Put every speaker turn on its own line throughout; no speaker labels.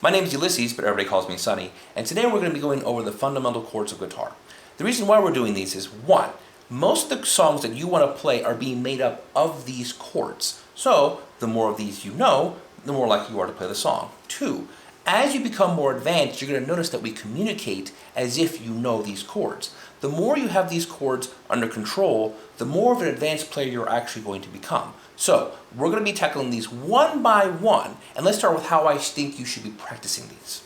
My name is Ulysses, but everybody calls me Sonny, and today we're going to be going over the fundamental chords of guitar. The reason why we're doing these is, one, most of the songs that you want to play are being made up of these chords. So, the more of these you know, the more likely you are to play the song. Two, as you become more advanced, you're going to notice that we communicate as if you know these chords. The more you have these chords under control, the more of an advanced player you're actually going to become. So, we're going to be tackling these one by one, and let's start with how I think you should be practicing these.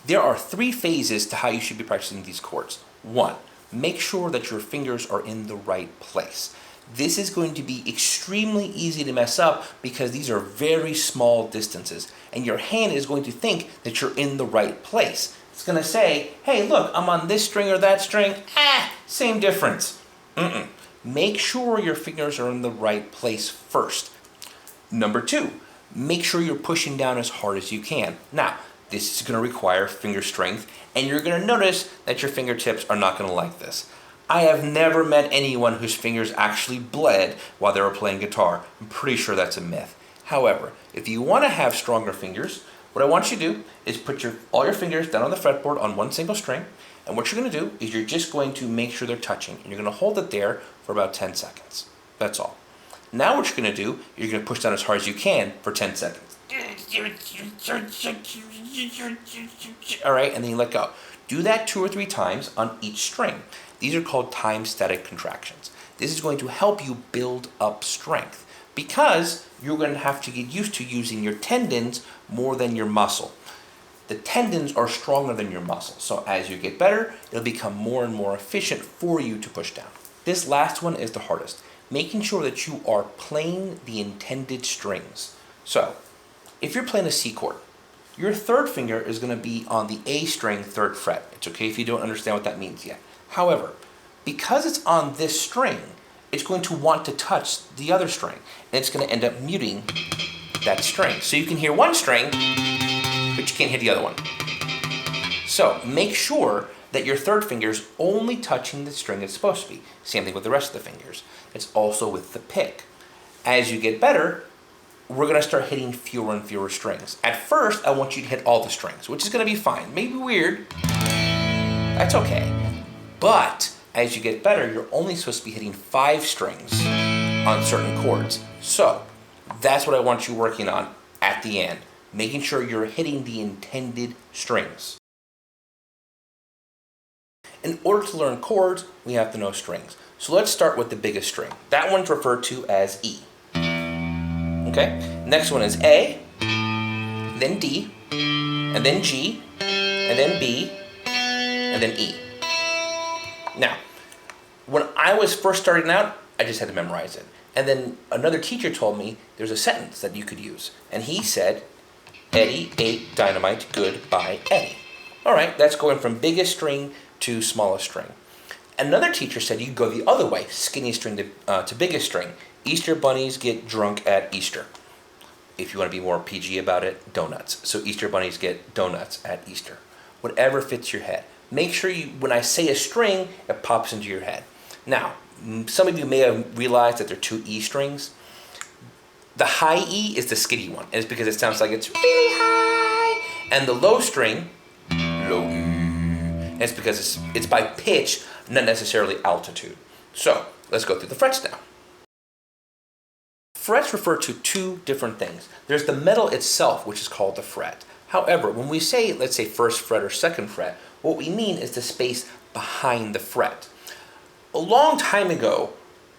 There are three phases to how you should be practicing these chords. One, make sure that your fingers are in the right place. This is going to be extremely easy to mess up because these are very small distances, and your hand is going to think that you're in the right place. It's going to say, hey, look, I'm on this string or that string. Same difference. Make sure your fingers are in the right place first. Number two, make sure you're pushing down as hard as you can. Now, this is going to require finger strength, and you're going to notice that your fingertips are not going to like this. I have never met anyone whose fingers actually bled while they were playing guitar. I'm pretty sure that's a myth. However, if you want to have stronger fingers, what I want you to do is put all your fingers down on the fretboard on one single string, and what you're going to do is you're just going to make sure they're touching, and you're going to hold it there for about 10 seconds. That's all. Now what you're going to do, you're going to push down as hard as you can for 10 seconds. All right, and then you let go. Do that 2 or 3 times on each string. These are called time static contractions. This is going to help you build up strength because you're going to have to get used to using your tendons more than your muscle. The tendons are stronger than your muscle, so as you get better, it'll become more and more efficient for you to push down. This last one is the hardest, making sure that you are playing the intended strings. So, if you're playing a C chord, your third finger is going to be on the A string 3rd fret. It's okay if you don't understand what that means yet. However, because it's on this string, it's going to want to touch the other string, and it's going to end up muting that string. So you can hear one string, but you can't hear the other one. So make sure that your third finger is only touching the string it's supposed to be. Same thing with the rest of the fingers. It's also with the pick. As you get better, we're going to start hitting fewer and fewer strings. At first, I want you to hit all the strings, which is going to be fine. Maybe weird. That's okay. But as you get better, you're only supposed to be hitting 5 strings on certain chords. So that's what I want you working on at the end, making sure you're hitting the intended strings. In order to learn chords, we have to know strings. So let's start with the biggest string. That one's referred to as E. Okay? Next one is A, then D, and then G, and then B, and then E. Now, when I was first starting out, I just had to memorize it. And then another teacher told me there's a sentence that you could use. And he said, Eddie ate dynamite, goodbye, Eddie. All right, that's going from biggest string to smallest string. Another teacher said you go the other way, skinny string to biggest string. Easter bunnies get drunk at Easter. If you want to be more PG about it, donuts. So Easter bunnies get donuts at Easter. Whatever fits your head. Make sure when I say a string, it pops into your head. Now, some of you may have realized that there are 2 E strings. The high E is the skinny one, and it's because it sounds like it's really high. And the low string, low E, and it's because it's by pitch, not necessarily altitude. So, let's go through the frets now. Frets refer to 2 different things. There's the metal itself, which is called the fret. However, when we say, let's say 1st fret or 2nd fret, what we mean is the space behind the fret. A long time ago,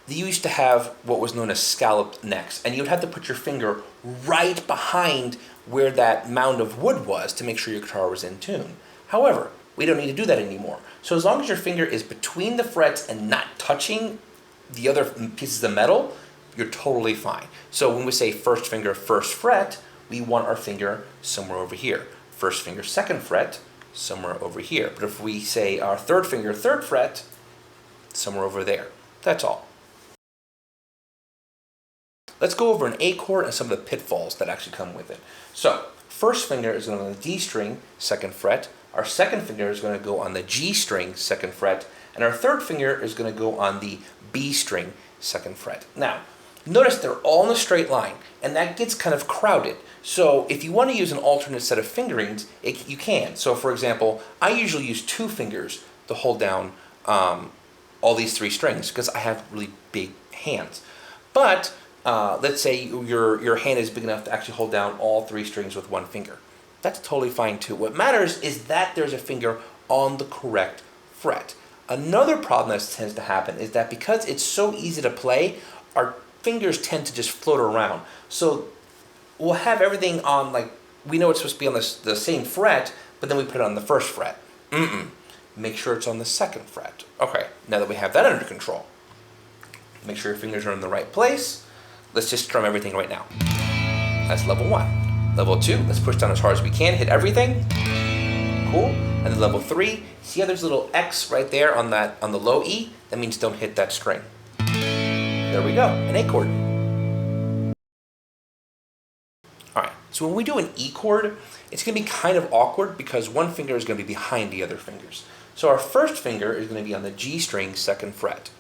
you used to have what was known as scalloped necks, and you would have to put your finger right behind where that mound of wood was to make sure your guitar was in tune. However, we don't need to do that anymore. So as long as your finger is between the frets and not touching the other pieces of metal, you're totally fine. So when we say 1st finger, 1st fret, we want our finger somewhere over here. 1st finger, 2nd fret, somewhere over here. But if we say our 3rd finger, 3rd fret, somewhere over there. That's all. Let's go over an A chord and some of the pitfalls that actually come with it. So, 1st finger is going to go on the D string, 2nd fret. Our 2nd finger is going to go on the G string, 2nd fret. And our 3rd finger is going to go on the B string, 2nd fret. Now, Notice they're all in a straight line, and that gets kind of crowded. So if you want to use an alternate set of fingerings, you can. So for example, I usually use 2 fingers to hold down all these 3 strings because I have really big hands. But let's say your hand is big enough to actually hold down all 3 strings with 1 finger. That's totally fine too. What matters is that there's a finger on the correct fret. Another problem that tends to happen is that because it's so easy to play, our fingers tend to just float around. So we'll have everything on, like, we know it's supposed to be on the same fret, but then we put it on the 1st fret. Make sure it's on the 2nd fret. Okay, now that we have that under control, make sure your fingers are in the right place. Let's just strum everything right now. That's level 1. Level 2, let's push down as hard as we can, hit everything. Cool. And then level 3, see how there's a little X right there on the low E? That means don't hit that string. There we go, an A chord. All right, so when we do an E chord, it's going to be kind of awkward because one finger is going to be behind the other fingers. So our first finger is going to be on the G string 2nd fret.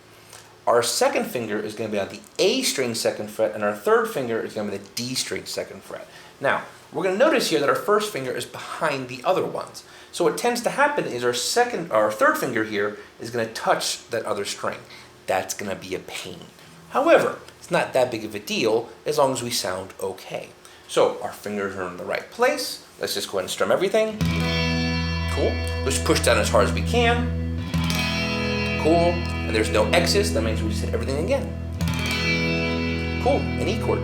Our second finger is going to be on the A string 2nd fret, and our third finger is going to be the D string 2nd fret. Now, we're going to notice here that our first finger is behind the other ones. So what tends to happen is our third finger here is going to touch that other string. That's going to be a pain. However, it's not that big of a deal as long as we sound okay. So our fingers are in the right place. Let's just go ahead and strum everything. Cool. Let's push down as hard as we can. Cool. And there's no X's. That means we just hit everything again. Cool. An E chord.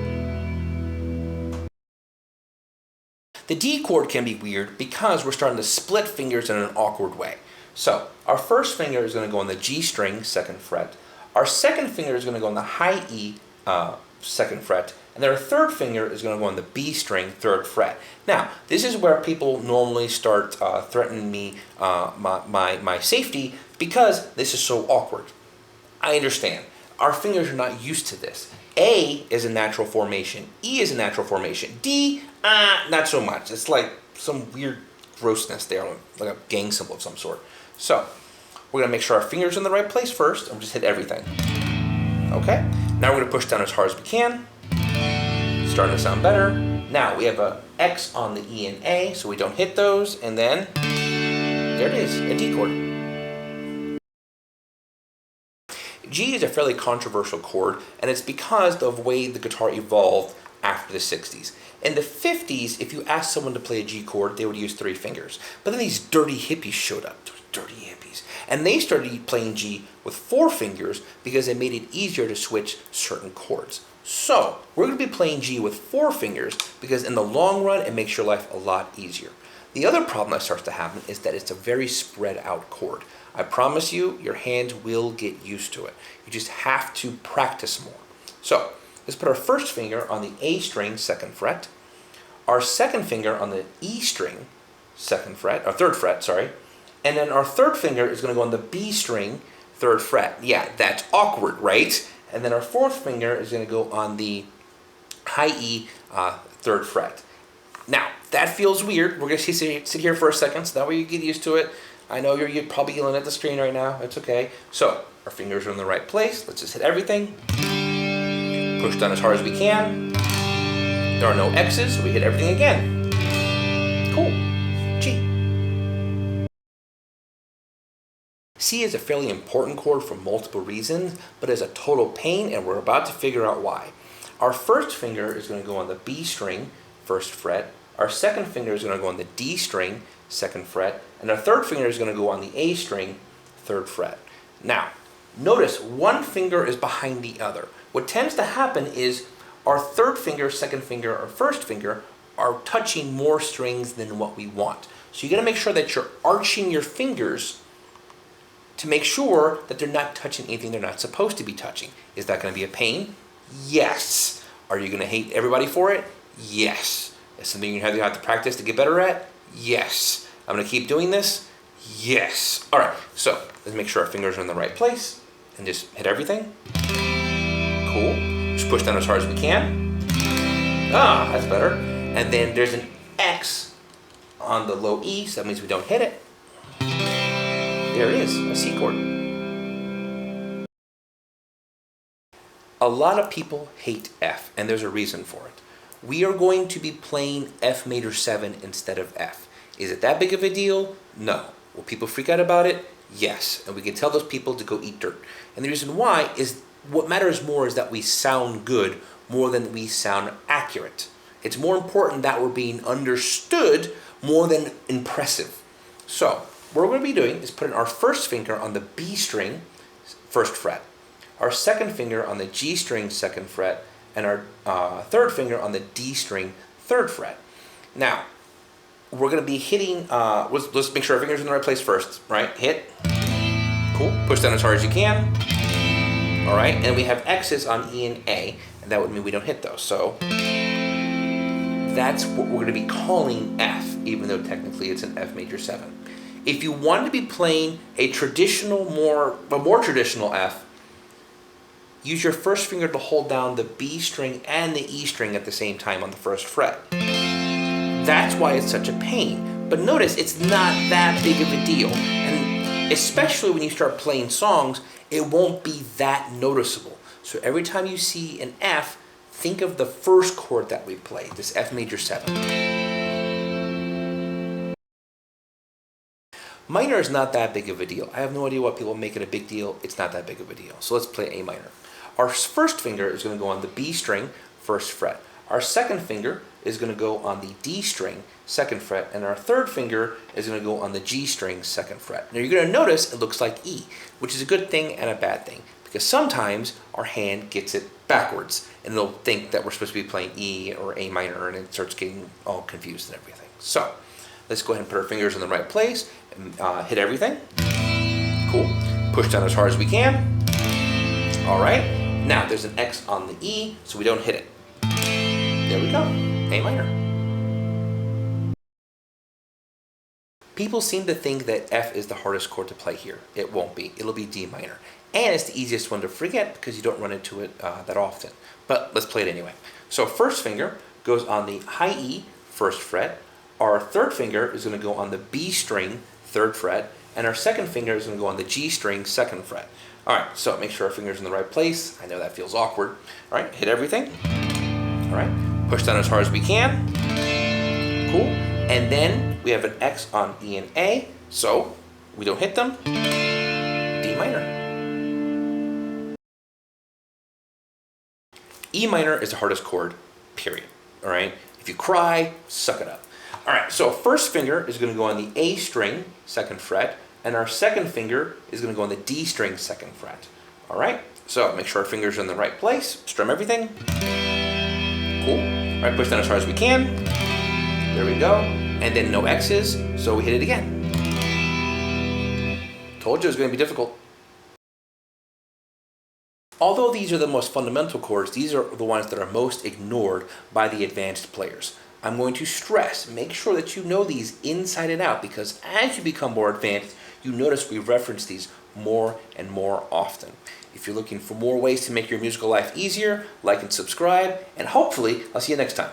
The D chord can be weird because we're starting to split fingers in an awkward way. So our first finger is going to go on the G string 2nd fret. Our second finger is going to go on the high E 2nd fret. And then our third finger is going to go on the B string 3rd fret. Now, this is where people normally start threatening me my safety because this is so awkward. I understand. Our fingers are not used to this. A is a natural formation. E is a natural formation. D, not so much. It's like some weird grossness there, like a gang symbol of some sort. So, we're going to make sure our fingers are in the right place first, and just hit everything. Okay? Now we're going to push down as hard as we can. Starting to sound better. Now, we have a X on the E and A, so we don't hit those, and then, there it is, a D chord. G is a fairly controversial chord, and it's because of the way the guitar evolved after the 60s. In the 50s, if you asked someone to play a G chord, they would use 3 fingers. But then these dirty hippies showed up. Dirty hippies. And they started playing G with 4 fingers because it made it easier to switch certain chords. So, we're going to be playing G with 4 fingers because in the long run, it makes your life a lot easier. The other problem that starts to happen is that it's a very spread out chord. I promise you, your hands will get used to it. You just have to practice more. So, let's put our first finger on the A string 2nd fret, our second finger on the E string 2nd fret, or 3rd fret, sorry, and then our third finger is going to go on the B string 3rd fret. Yeah, that's awkward, right? And then our fourth finger is going to go on the high E 3rd fret. Now, that feels weird. We're going to sit here for a second so that way you get used to it. I know you're probably yelling at the screen right now. It's okay. So, our fingers are in the right place. Let's just hit everything. Push down as hard as we can. There are no X's, so we hit everything again. Cool. G. C is a fairly important chord for multiple reasons, but is a total pain, and we're about to figure out why. Our first finger is going to go on the B string, 1st fret. Our second finger is going to go on the D string, 2nd fret. And our third finger is going to go on the A string, 3rd fret. Now, notice one finger is behind the other. What tends to happen is our third finger, second finger, or first finger are touching more strings than what we want. So you got to make sure that you're arching your fingers to make sure that they're not touching anything they're not supposed to be touching. Is that going to be a pain? Yes. Are you going to hate everybody for it? Yes. Is something you have to practice to get better at? Yes. I'm going to keep doing this? Yes. All right, so let's make sure our fingers are in the right place and just hit everything. Cool. Just push down as hard as we can. Ah, that's better. And then there's an X on the low E, so that means we don't hit it. There it is, a C chord. A lot of people hate F, and there's a reason for it. We are going to be playing F major 7 instead of F. Is it that big of a deal? No. Will people freak out about it? Yes. And we can tell those people to go eat dirt. And the reason why is what matters more is that we sound good more than we sound accurate. It's more important that we're being understood more than impressive. So, what we're going to be doing is putting our first finger on the B string, first fret, our second finger on the G string, second fret, and our third finger on the D string, third fret. Now, we're going to be hitting, let's make sure our finger's in the right place first, right? Hit. Cool. Push down as hard as you can. All right, and we have X's on E and A, and that would mean we don't hit those. So that's what we're going to be calling F, even though technically it's an F major 7. If you wanted to be playing a more traditional F, use your first finger to hold down the B string and the E string at the same time on the first fret. That's why it's such a pain. But notice, it's not that big of a deal. And especially when you start playing songs, it won't be that noticeable. So every time you see an F, think of the first chord that we played, this F major 7. Minor is not that big of a deal. I have no idea why people make it a big deal. It's not that big of a deal. So let's play A minor. Our first finger is going to go on the B string, first fret. Our second finger is going to go on the D string, second fret, and our third finger is going to go on the G string, second fret. Now you're going to notice it looks like E, which is a good thing and a bad thing, because sometimes our hand gets it backwards, and it'll think that we're supposed to be playing E or A minor, and it starts getting all confused and everything. So let's go ahead and put our fingers in the right place, and hit everything. Cool. Push down as hard as we can. All right. Now there's an X on the E, so we don't hit it. There we go, A minor. People seem to think that F is the hardest chord to play here. It won't be. It'll be D minor. And it's the easiest one to forget because you don't run into it that often. But let's play it anyway. So first finger goes on the high E, first fret. Our third finger is going to go on the B string, third fret. And our second finger is going to go on the G string, second fret. All right, so make sure our finger's in the right place. I know that feels awkward. All right, hit everything. All right, push down as hard as we can. Cool. And then we have an X on E and A, so we don't hit them. D minor. E minor is the hardest chord, period. All right, if you cry, suck it up. All right, so first finger is going to go on the A string, second fret, and our second finger is going to go on the D string, second fret. All right, so make sure our fingers are in the right place. Strum everything. Cool. All right, push down as hard as we can. There we go. And then no X's, so we hit it again. Told you it was going to be difficult. Although these are the most fundamental chords, these are the ones that are most ignored by the advanced players. I'm going to stress, make sure that you know these inside and out, because as you become more advanced, you notice we reference these more and more often. If you're looking for more ways to make your musical life easier, like and subscribe, and hopefully I'll see you next time.